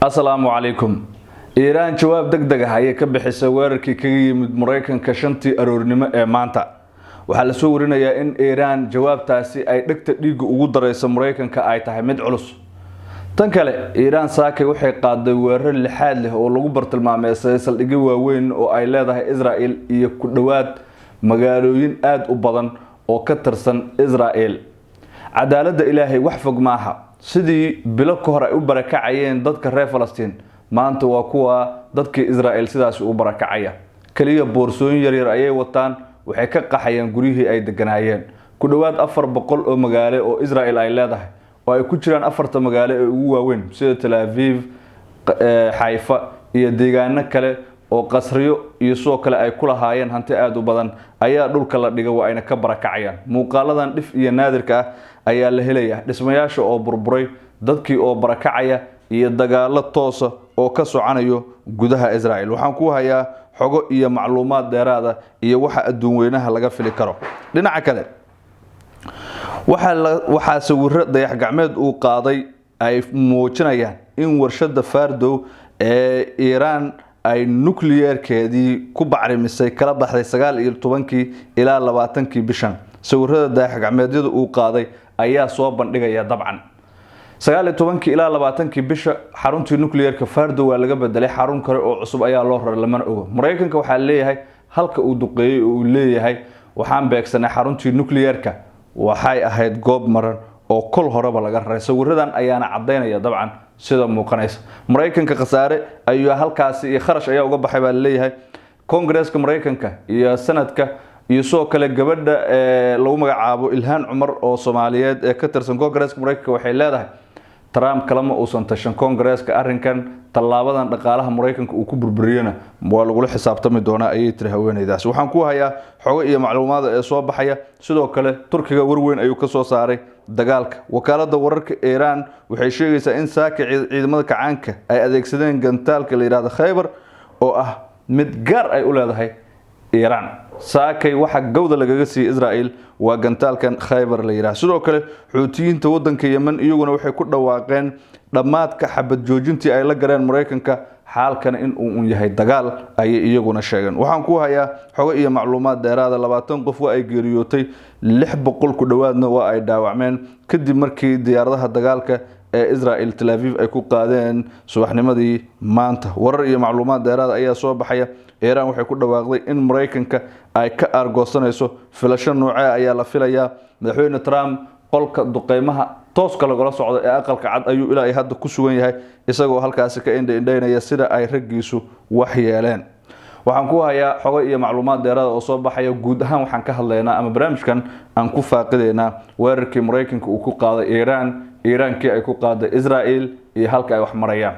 Assalaamu calaykum. Iiraan jawaab degdeg ah ayay ka bixisay weerarkii kaga yimid Mareykanka shantii aroornimo ee maanta. Waxaa la soo warinayaa in Iiraan jawaabtaasi ay dhigta dhiig ugu dareyso Mareykanka ay tahay mid culus. Tan kale, Iiraan saakay waxay qaaday weerar lixaad leh oo lagu bartilmaameysay saldhigyo waaweyn oo ay leedahay Israa'iil iyo ku dhawaad magaalooyin aad u badan oo ka tirsan Israa'iil. Cadaaladda Ilaahay wax fog maaha. sidii bilo ka hor ay u barakacayeen dadka reer Falastiin maanta waa kuwa dadka Israa'iil sidaas u barakacaya kaliya boorsooyin yar yar ayay wataan waxay ka qaxayaan guriyihii ay deganaayeen ku dhawaad 400 oo magaalo oo Israa'iil ay leedahay oo ay ku jiraan 4 magaalo ee ugu waaweyn sida Tel Aviv, Haifa iyo deegaano kale oo qasriyo iyo soo kale ay ku lahaayeen hanti aad u badan ayaa dhulka la dhigay waa ayna ka barakacayaan muuqaaladan dhif iyo naadirka ah ayaa la helaya dhismayaasha oo burburay dadkii oo barakacaya iyo dagaalo toos ah oo ka socanayo gudaha Israa'iil waxaan ku hayaa xogo iyo macluumaad dheeraad ah iyo waxa adduun weynaha laga fili karo dhinaca kale waxa sawirro dayax gacmeed uu qaaday ay muujinayaan in warshada Fardo ee Iiraan ay nuclear-keedii ku bacrimisay kala baxday 19 ilaa 20 bishan sawirrada dayax gacmeedyada uu qaaday ayaa soo bandhigaya dabcan 19 ilaa 20 bisha xaruntii nuclear-ka Fardo waa laga bedelay xarun kale oo cusub ayaa loo raray lama ogo Mareykanka waxa leeyahay halka uu duqeeyay oo leeyahay waxaan beegsanay xaruntii nuclear-ka waxay ahayd goob maran oo kol horeba laga raray sawirradan ayaana cadeynaya dabcan sida muuqanaysa Mareykanka qasaare ayaa halkaasi iyo kharash ayaa uga baxay baa leeyahay Congress-ka Mareykanka iyo sanadka iyo soo kale gabadha lagu magacaabo Ilhaan Cumar oo Soomaaliyeed ee ka tirsan Congress-ka Mareykanka waxay leedahay Trump kalama uusan tashan Congress-ka arrinkan talaabadan dhaqaalaha Mareykanka uu ku burburiyana waa lagu xisaabtami doonaa ayay tiri haweeneydaas waxaan ku hayaa xogo iyo macluumaad ee soo baxaya sidoo kale Turkiga warweyn ayuu ka soo saaray dagaalka wakaalada wararka Iiraan waxay sheegaysaa in saaka ciidamada kacaanka ay adeegsadeen gantaalka la yiraahdo Khaybar oo ah mid gaar ay u leedahay Iiraan saakay waxa gowda lagaga siiyay Israa'iil waa gantaalkan Khaybar la yiraahdo sidoo kale xuutiyiinta wadanka Yemen iyaguna waxay ku dhawaaqeen dhamaadka xabad joojintii ay la gareen Mareykanka xaalkan in uu yahay dagaal ay iyaguna sheegeen waxaan ku hayaa xogo iyo macluumaad dheeraad ah 20 qof ay geeriyootay 600 ku dhawaadna waa ay dhaawacmeen kadib markii diyaaradaha dagaalka ee Israa'iil Tel Aviv ay ku qaadeen subaxnimadii maanta warar iyo macluumaad dheeraad ayaa soo baxaya Iiraan waxay ku dhawaaqday in Mareykanka ay ka argoosanayso filasho nooca ayaa la filayaa madaxweyne Trump qolka duqeymaha tooska laga socdo ee aqalka cad ayuu ilaa hadda ku sugan yahay isagoo halkaas ka indhaynaya sida ay raggiisu wax yeeleen waxaan ku hayaa xogo iyo macluumaad dheeraad oo soo baxaya guud ahaan waxaan ka hadlaynaa ama barnaamijkan aan ku faaqideynaa weerarkii Mareykanka uu ku qaaday Iiraankii ay ku qaaday Israa'iil iyo halka ay wax marayaan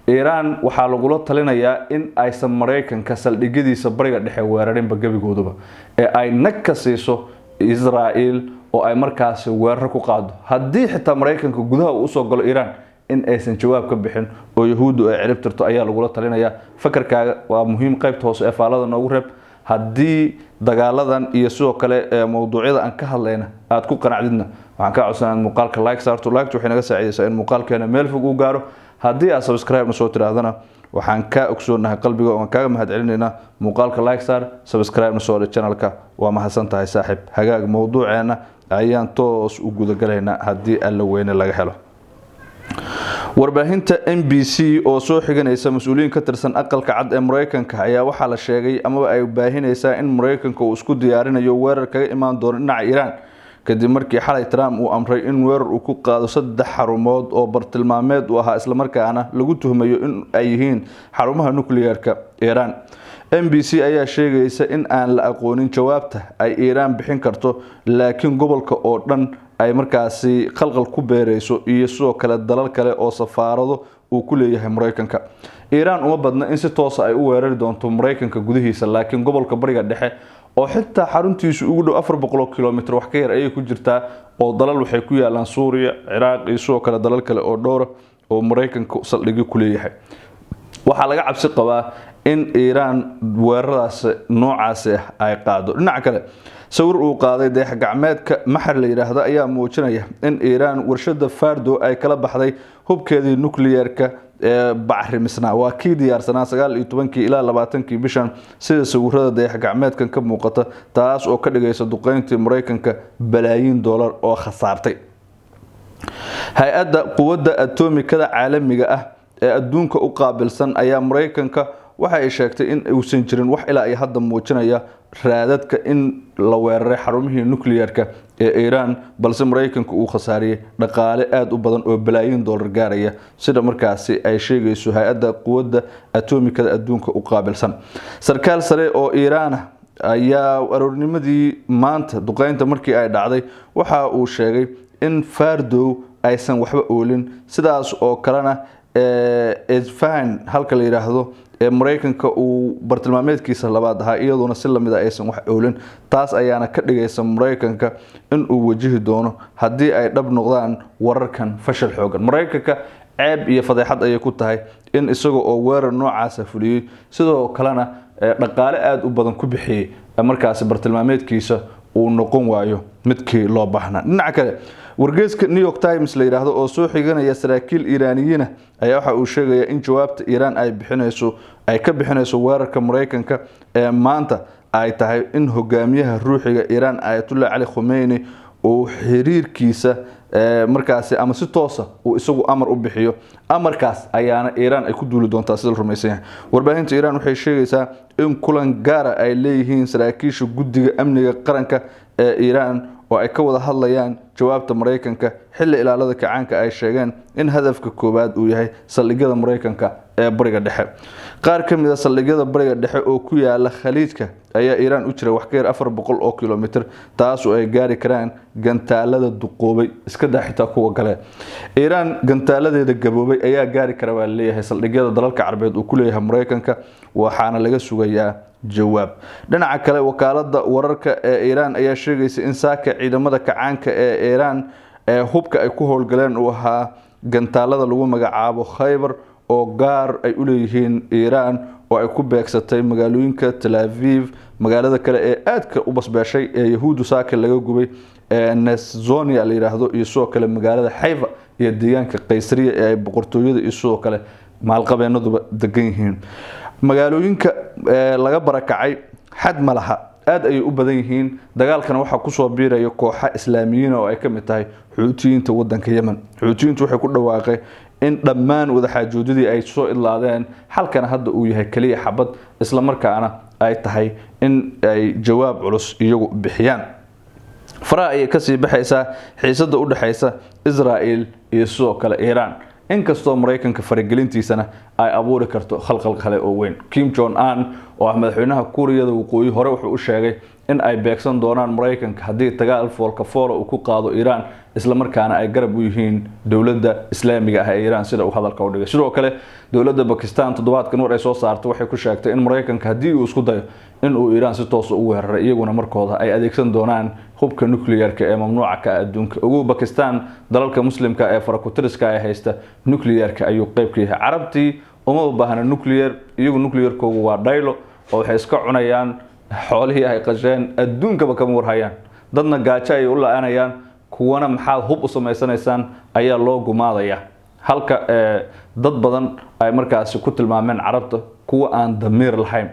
Iiraan waxa lagu talinayaa in aysan Mareykanka saldhigyadiisa bariga dhexe weerarin bagabigooduba ee ay nag ka siiso Israa'iil oo ay markaas weerar ku qaado haddii xitaa Mareykanka gudaha uu soo galo Iiraan in aysan jawaab ka bixin oo Yahuudu ay cirib tirto ayaa lagu talinayaa fakarkaaga waa muhiim qaybta hoose ee faalada noogu reeb haddii dagaaladan iyo sidoo kale mowduucyada aan ka hadlayna aad ku qanacdidna waxaan ka codsanayaa muuqaalka like saarto waxay naga saacidaysaa in muuqaalkeena meel fog uu gaaro haddii aad subscribe soo tiraahdana waxaan ka ogsoonahay qalbiga oo aan kaaga mahadcelinaynaa muuqaalka like saar subscribe soo dhig channelka waa mahadsantahay saaxiib hagaag mowduuceena ayaan toos u guda galaynaa haddii alla weyne laga helo warbaahinta NBC oo soo xiganaysa mas'uuliyiin ka tirsan aqalka cad ee Mareykanka ayaa waxa la sheegay ama ay baahinaysaa in Mareykanka uu isku diyaarinayo weerar kaga imaan doono dhinaca Iiraan kadib markii xalay Trump uu amray in weerar uu ku qaado 3 xarumood oo bartilmaameed u ahaa isla markaana lagu tuhmayo in ay yihiin xarumaha nuclear-ka Iiraan NBC ayaa sheegaysa in aan la aqoonin jawaabta ay Iiraan bixin karto laakiin gobolka oo dhan ay markaasi qalqal ku beereyso iyo sidoo kale dalal kale oo safaarado uu ku leeyahay Mareykanka Iiraan uma badna in si toos ah ay u weerari doonto Mareykanka gudihiisa laakiin gobolka bariga dhexe oo xitaa xaruntiisu ugu dhow 400 kilomitir wax ka yar ay ku jirtaa oo dalal waxay ku yaalaan Suuriya, Ciraaq iyo sidoo kale dalal kale oo dhowr oo Mareykanka saldhigi ku leeyahay waxa laga cabsi qabaa in Iiraan weeraradaas noocaas ay qaado dhinaca kale sawir uu qaaday dayax gacmeedka maxar la yiraahdo ayaa muujinaya in Iiraan warshada Fardo ay kala baxday hubkeedii nuclear-ka bacrimisna waa kii diyaarsanaa 19 ilaa 20 bishan sida sawirada dayax gacmeedkan ka muuqata taas oo ka dhigaysa duqeyntii Mareykanka balaayiin dollar oo khasaartay hay'adda quwadda atomikada caalamiga ah ee adduunka u qaabilsan ayaa Mareykanka waxa ay sheegtay in uusan jirin wax ilaa ay hadda muujinaya raadadka in la weeraray xarumihii nuclearka ee Iran balse Mareykanka uu khasaariyay dhaqaale aad u badan oo balaayiin dollar gaaraya sida markaasi ay sheegayso hay'adda quwadda atomikada adduunka u qaabilsan sarkaal sare oo Iran ayaa aroornimadii maanta duqeynta markii ay dhacday waxa uu sheegay in Fordow aysan waxba oolin sidaas oo kalena Isfahan halka la yiraahdo Mareykanka uu bartilmaameedkiisa labaad ahaa iyaduna si lamid ah aysan wax oolin taas ayaana ka dhigaysa Mareykanka in uu wajihi doono hadii ay dhab noqdaan wararkan fashil xoogan Mareykanka ceeb iyo fadeexad ay ku tahay in isaga oo weerar noocaas ah fuliyay sidoo kalena dhaqaale aad u badan ku bixiyay markaas bartilmaameedkiisa uu noqon waayo midkii loo baahnaa dhinaca kale wargeyska New York Times la yiraahdo oo soo xiganaya saraakiil Iiraaniyiin ayaa waxa uu sheegay in jawaabta Iran ay ka bixinayso weerarka Mareykanka ee maanta ay tahay in hogaamiyaha ruuxiga Iran Ayatollah Ali Khamenei oo xiriirkiisa markaasi ama si toos ah uu isagu amar u bixiyo amarkaas ayaana Iran ay ku duuli doontaa sida rumaysan warbaahinta Iran waxay sheegaysaa in kulan gaar ah ay leeyihiin saraakiisha guddiga amniga qaranka ee Iran oo ay ka wada hadlayaan jawaabta Mareykanka xilli ilaalada kacaanka ay sheegeen in hadafka koobaad uu yahay saldhigyada Mareykanka ee bariga dhexe qaar ka mid ah saldhigyada bariga dhexe oo ku yaala khaliijka ayaa Iran u jira wax ka yar 400 oo kiiloomitir taas oo ay gaari karaan gantaalada duqoobay iska dhaxita kuwa kale Iran gantaaladeeda gaboobay ayaa gaari kara waa leeyahay saldhigyada dalalka Carabeed uu ku leeyahay Mareykanka waxaana laga sugayaa jawaab dhinaca kale wakaalada wararka ee Iran ayaa sheegaysa in saaka ciidamada kacaanka ee Iran ee hubka ay ku howlgaleen uu ahaa gantaalada lagu magacaabo Khaybar oo gaar ay u leeyihiin Iran oo ay ku beegsatay magaalooyinka Tel Aviv magaalada kale ee aadka u basbaashay ee Yahuudu saaka laga gubay ee Nazonia la yiraahdo iyo soo kale magaalada Haifa iyo deegaanka Qaysariya ee ay boqortooyada iyo soo kale maalqabeenadu degan yihiin magaalooyinka laga barakacay xad malaha aad ay u badan yihiin dagaalkan waxa ku soo biiraya kooxo islaamiyiin oo ay ka mid tahay Xuutiyiinta wadanka Yemen Xuutiyiintu waxay ku dhawaaqay in dhammaan wada xaajoodidii ay soo idlaadeen halkan hadda uu yahay kaliya xabad isla markaana ay tahay in ay jawaab culus iyagu bixiyaan faraha ay ka sii baxaysa xiisada u dhaxaysa Israa'iil iyo soo kale Iran inkastoo Mareykanka faragelintiisana ay abuuri karto khalkhal kale oo weyn Kim Jong Un oo madaxweynaha Kuuriyada Waqooyi hore wuxuu u sheegay in ay beegsan doonaan Mareykanka hadii dagaal foolka foolo uu ku qaado Iran isla markaana ay garab u yihiin dawladda Islaamiga ah ee Iran sida uu hadalka u dhigay sidoo kale dawladda Pakistan toddobaadkan war ay soo saartay waxay ku sheegtay in Mareykanka hadii uu isku dayo in uu Iran si toos ah u weeraro iyaguna markooda ay adeegsan doonaan hubka nuclearka ee mamnuuca ka adduunka ugu Pakistan dalalka muslimka ee farakutiriska ay haysta nuclearka ayuu qayb ka yahay Carabtii uma baahna nuclear iyagu nuclearkoodu waa dhaylo oo waxay iska cunayaan xoolihii ay qasheen adduunkaba kama warhayaan dadna gaajo ay u la'aanayaan kuwana maxaa hub u sameysanaysaan ayaa loo gumaadaya halka dad badan ay markaas ku tilmaameen Carabta kuwa aan damiir lahayn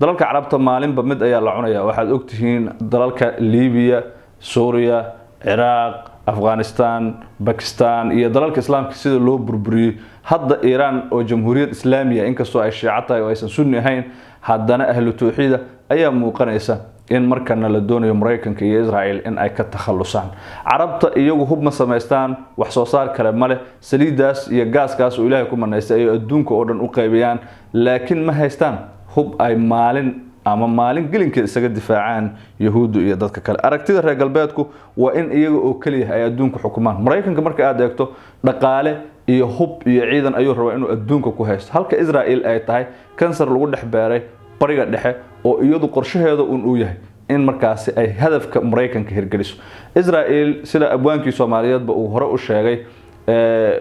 dalalka Carabta maalinba mid ayaa la cunaya waxaad ogtihiin dalalka Liibiya Suuriya Iraq Afghanistan Pakistan iyo dalalka Islaamka sida loo burburiyay hadda Iran oo jamhuuriyad Islaamiga inkastoo ay shiica tahay oo aysan sunni ahayn haddana ahlu tawxiida ayaa muuqanaysa in markana la doonayo Mareykanka iyo Israa'iil in ay ka takhalusaan Carabta iyagu hub ma sameystaan wax soo saar kale male saliidaas iyo gaaskaas oo Ilaahay ku manaystay ay adduunka oo dhan u qaybiyaan laakiin ma haystaan hub ay maalin gelinkeed isaga difaacaan Yahuudu iyo dadka kale aragtida reer galbeedku waa in iyaga oo kaliya ay adduunka xukumaan Mareykanka marka aad eegto dhaqaale iyo hub iyo ciidan ayuu rabaa inuu adduunka ku haysto halka Israa'iil ay tahay kansar lagu dhaxbeeray bariga dhexe oo iyadu qorshaheeda uu yahay in markaas ay hadafka Mareykanka hirgeliso Israa'iil sida abwaankii Soomaaliyeedba uu hore u sheegay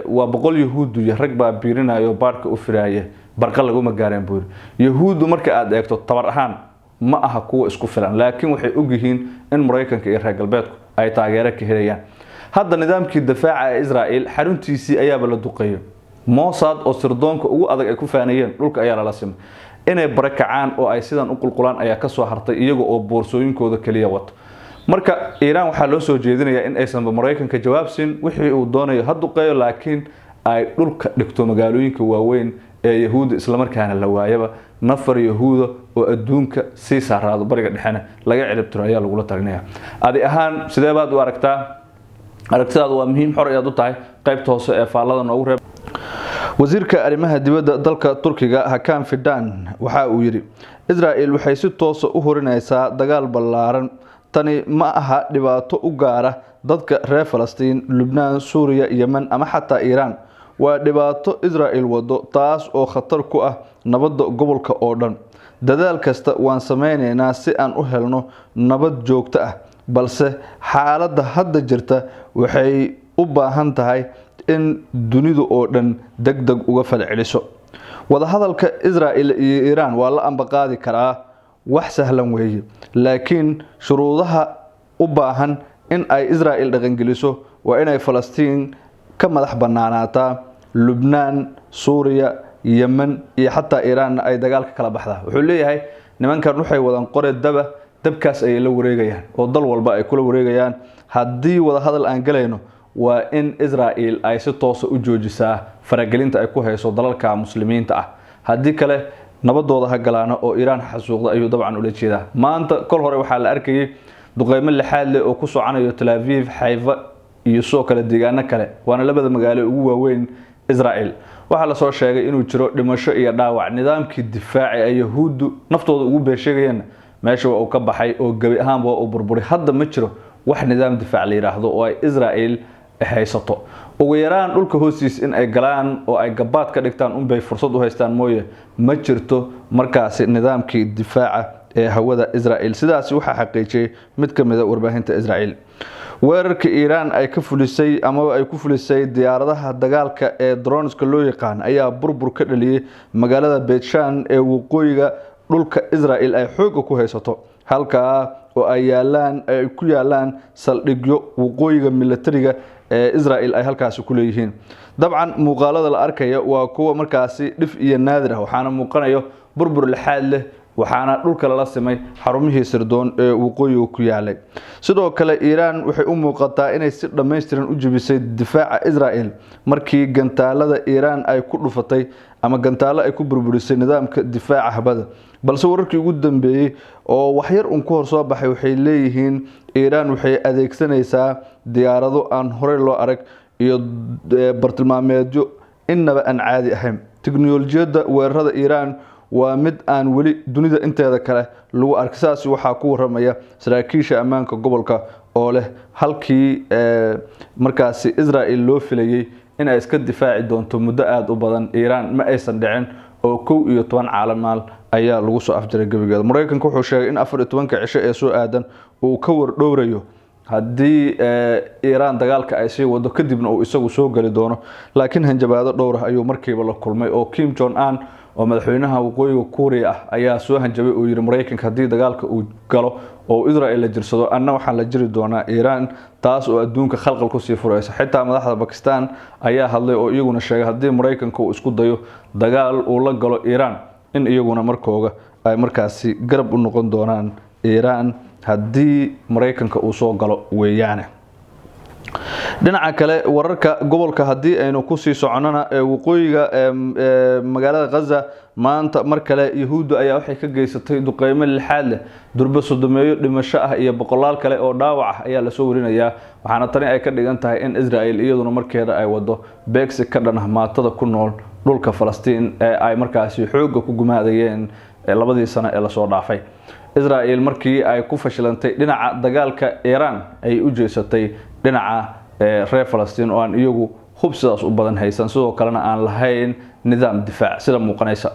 waa boqol Yahuudu iyo rag baa biirinayo baarka u firaaya barqa lagu ma gaareen buur Yahuudu marka aad eegto tabar ahaan ma aha kuwa isku filan laakiin waxay og yihiin in Mareykanka iyo reer galbeedku ay taageero ka helayaan hadda nidaamkii difaaca ee Israa'iil xaruntiisii ayaaba la duqeeyay Mossad oo sirdoonka ugu adag ay ku faanayeen dhulka ayaa la simay inay barakacaan oo ay sidan u qulqulaan ayaa ka soo hartay iyaga oo boorsooyinkooda kaliya wato marka Iran waxa loo soo jeedinayaa in aysan Mareykanka jawaabsin wixii uu doonayo haddu qayo laakiin ay dhulka dhigto magaalooyinka waaweyn ee Yahuud isla markaana la waayaba nafar Yahuuda oo adduunka si saaraado bariga dhexena laga ciribtiro ayaa lagu la talinaya adi ahaan sidee baad u aragtaadu waa muhiim xor ayaad u tahay qaybta hoose ee faallada noogu reeb wasiirka arrimaha dibadda dalka Turkiga Hakan Fidan waxa uu yiri Israel waxay si toos ah u horinaysaa dagaal ballaaran tani ma aha dhibaato u gaara dadka reer Falastiin Lebanon Suuriya Yemen ama xataa Iran waa dhibaato Israel wado taas oo khatar ku ah nabadda gobolka oo dhan dadaal kasta waan sameynaynaa si aan u helno nabad joogto ah balse xaaladda hadda jirta waxay u baahan tahay in dunidu oo dhan degdeg uga falceliso wada hadalka Israel iyo Iran waa la ambaqaadi karaa wax sahlan weeye laakiin shuruudaha u baahan in ay Israel dhaqangeliso waa inay Falastiin ka madax banaanaataa Lebanon Suuriya Yemen iyo xataa Iran ay dagaalka kala baxdaa wuxuu leeyahay nimankan waxay wadan qore dabkaas ay la wareegayaan oo dal walba ay kula wareegayaan haddii wada hadal aan galayno waa in Israel ay si toos ah u joojisaa faragelinta ay ku hayso dalalka muslimiinta ah haddii kale nabadooda ha galaano oo Iran xasuuqda ayuu dabcan ula jeedaa maanta kol hore waxa la arkayay duqeymo lixaad leh oo ku socanayo Tel Aviv Haifa iyo soo kala deegaano kale waana labada magaalo ugu waaweyn Israel waxa la soo sheegay inuu jiro dhimasho iyo dhaawac nidaamkii difaaci ay Yahuudu naftooda ugu beeshagayeen meesha uu ka baxay oo gabi ahaanba uu burburay hadda ma jiro wax nidaam difaac la yiraahdo oo ay Israel haysato ugu yaraan dhulka hoostiis in ay galaan oo ay gabaad ka dhigtaan bay fursad u haystaan mooye ma jirto markaasi nidaamkii difaaca ee hawada Israel sidaas waxa xaqiijiyay mid kamid ah warbaahinta Israel weerarka Iran ay ka fulisay ama ay ku fulisay diyaaradaha dagaalka ee droneska loo yaqaan ayaa burbur ka dhaliyay magaalada Beetshan ee waqooyiga dhulka Israel ay xoog ku haysato halka oo ay ku yaalaan saldhigyo waqooyiga militariga ee Israel ay halkaas ku leeyihiin dabcan muuqaalada la arkaya waa kuwa markaasi dhif iyo naadir ah waxaana muuqanayo burbur lixaad leh waxaana dhulka la simay xarumihii sirdoon ee waqooyiga ku yaalay sidoo kale Iran waxay u muuqataa inay si dhameystiran u jibisay difaaca Israel markii gantaalada Iran ay ku dhufatay ama gantaalo ay ku burburisay nidaamka difaaca hawada balse wararkii ugu dambeeyay oo wax yar ku hor soo baxay waxay leeyihiin Iran waxay adeegsanaysaa diyaarado aan hore loo arag iyo bartilmaameedyo inaba aan caadi ahayn tiknoolajiyada weerarada Iran waa mid aan wali dunida inteeda kale lagu arkasaasi waxa ku waramaya saraakiisha ammaanka gobolka oo leh halkii markaasi Israel loo filayay in ay iska difaaci doonto muddo aad u badan Iran ma aysan dhicin oo 12 caalamaal ayaa lagu soo afjaray gabigeeda Mareykanka wuxuu sheegay in 14 cisho ee soo aadan uu ka war dhowrayo haddii Iran dagaalka ay sii wado kadibna uu isagu soo gali doono laakiin hanjabaado dhowr ah ayuu markiiba la kulmay oo Kim Jong Un oo madaxweynaha waqooyiga Korea ayaa soo hanjabay oo yiri Mareykanka haddii dagaalka uu galo oo Israel la jirsado anna waxaan la jiri doonaa Iran taas oo adduunka khalqal ku sii furaysa xitaa madaxda Pakistan ayaa hadlay oo iyaguna sheegay haddii Mareykanka uu isku dayo dagaal uu la galo Iran in iyaguna markooga ay markaasi garab u noqon doonaan Iran haddii Mareykanka uu soo galo weeyaane dhinaca kale wararka gobolka hadii aynu ku sii soconana waqooyiga magaalada Gaza maanta mar kale Yahuudu ayaa waxay ka geysatay duqeymo lixaad leh durba sodomeeyo dhimasho ah iyo boqolaal kale oo dhaawac ah ayaa la soo warinayaa waxaana tani ay ka dhigan tahay in Israel iyaduna markeeda ay wado beegsi ka dhan ah maatada ku nool dhulka Falastiin ee ay markaasi xoog ku gumaadayeen labadii sano ee la soo dhaafay Israel markii ay ku fashilantay dhinaca dagaalka Iran ay u jeesatay dhinaca reer Falastiin oo aan iyagu hub sidaas u badan haysan sidoo kalena aan lahayn nidaam difaac sida muuqanaysa